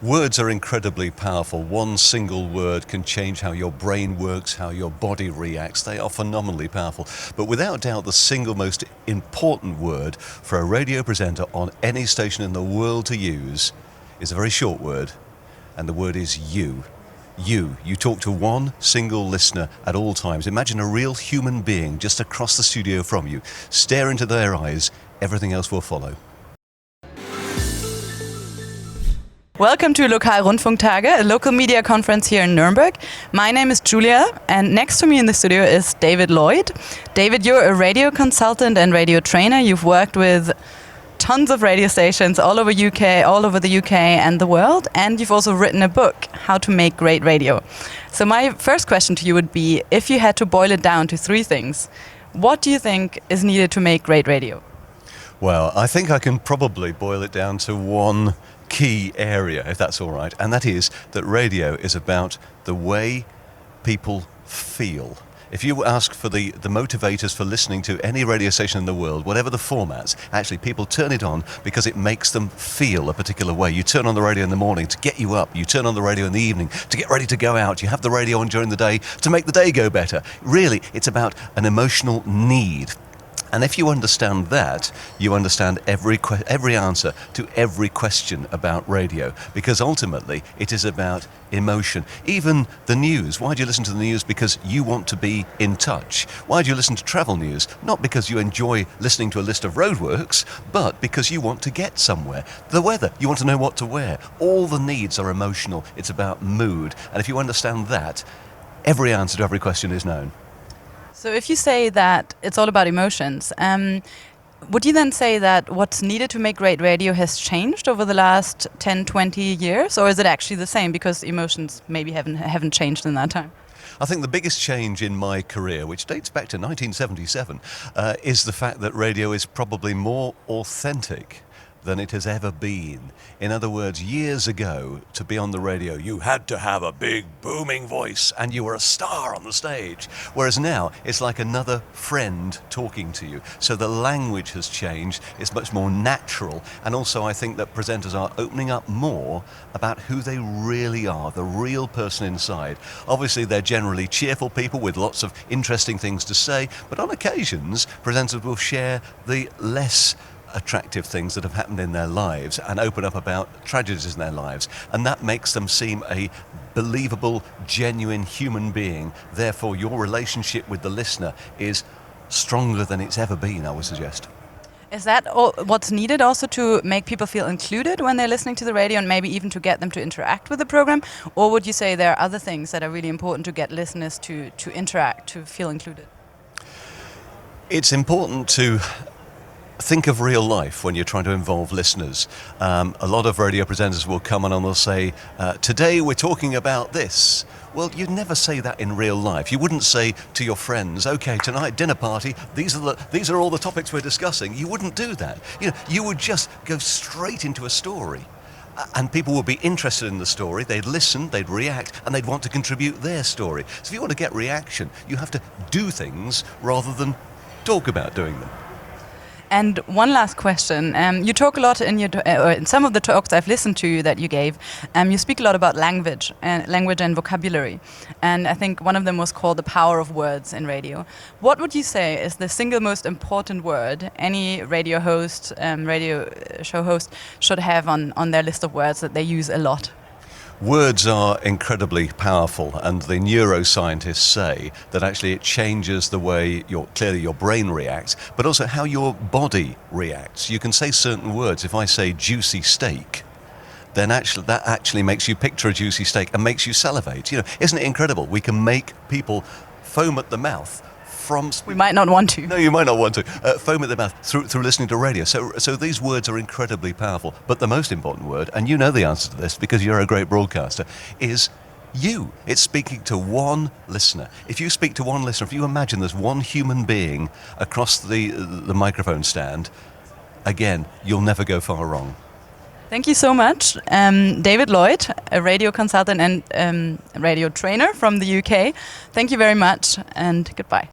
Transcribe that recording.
Words are incredibly powerful. One single word can change how your brain works, how your body reacts. They are phenomenally powerful. But without doubt, the single most important word for a radio presenter on any station in the world to use is a very short word, and the word is you. You talk to one single listener at all times. Imagine a real human being just across the studio from you. Stare into their eyes, everything else will follow. Welcome to Lokalrundfunktage, a local media conference here in Nuremberg. My name is Julia, and next to me in the studio is David Lloyd. David, you're a radio consultant and radio trainer. You've worked with tons of radio stations all over the UK and the world, and you've also written a book, How to Make Great Radio. So my first question to you would be, if you had to boil it down to three things, what do you think is needed to make great radio? Well, I think I can probably boil it down to one key area, if that's all right, and that is that radio is about the way people feel. If you ask for the motivators for listening to any radio station in the world, whatever the formats, actually people turn it on because it makes them feel a particular way. You turn on the radio in the morning to get you up. You turn on the radio in the evening to get ready to go out. You have the radio on during the day to make the day go better. Really, it's about an emotional need. And if you understand that, you understand every answer to every question about radio, because ultimately it is about emotion. Even the news. Why do you listen to the news? Because you want to be in touch. Why do you listen to travel news? Not because you enjoy listening to a list of roadworks, but because you want to get somewhere. The weather, you want to know what to wear. All the needs are emotional. It's about mood. And if you understand that, every answer to every question is known. So if you say that it's all about emotions, would you then say that what's needed to make great radio has changed over the last 10, 20 years? Or is it actually the same because emotions maybe haven't changed in that time? I think the biggest change in my career, which dates back to 1977, is the fact that radio is probably more authentic than it has ever been. In other words, years ago, to be on the radio, you had to have a big booming voice and you were a star on the stage. Whereas now, it's like another friend talking to you. So the language has changed, it's much more natural, and also I think that presenters are opening up more about who they really are, the real person inside. Obviously, they're generally cheerful people with lots of interesting things to say, but on occasions, presenters will share the less attractive things that have happened in their lives and open up about tragedies in their lives, and that makes them seem a believable, genuine human being. Therefore, your relationship with the listener is stronger than it's ever been, I would suggest. Is that what's needed also to make people feel included when they're listening to the radio, and maybe even to get them to interact with the program? Or would you say there are other things that are really important to get listeners to interact, to feel included? It's important to think of real life when you're trying to involve listeners. A lot of radio presenters will come on and they'll say, today we're talking about this. Well, you'd never say that in real life. You wouldn't say to your friends, okay, tonight, dinner party, these are all the topics we're discussing. You wouldn't do that. You would just go straight into a story. And people would be interested in the story, they'd listen, they'd react, and they'd want to contribute their story. So if you want to get reaction, you have to do things rather than talk about doing them. And one last question. You talk a lot in some of the talks I've listened to that you gave. You speak a lot about language and vocabulary. And I think one of them was called the power of words in radio. What would you say is the single most important word any radio host, radio show host should have on their list of words that they use a lot? Words are incredibly powerful, and the neuroscientists say that actually it changes the way clearly your brain reacts, but also how your body reacts. You can say certain words. If I say juicy steak, then that actually makes you picture a juicy steak and makes you salivate. Isn't it incredible? We can make people foam at the mouth we might not want to. No, you might not want to. Foam at the mouth through listening to radio. So these words are incredibly powerful. But the most important word, and you know the answer to this because you're a great broadcaster, is you. It's speaking to one listener. If you speak to one listener, if you imagine there's one human being across the microphone stand, again, you'll never go far wrong. Thank you so much. David Lloyd, a radio consultant and radio trainer from the UK. Thank you very much, and goodbye.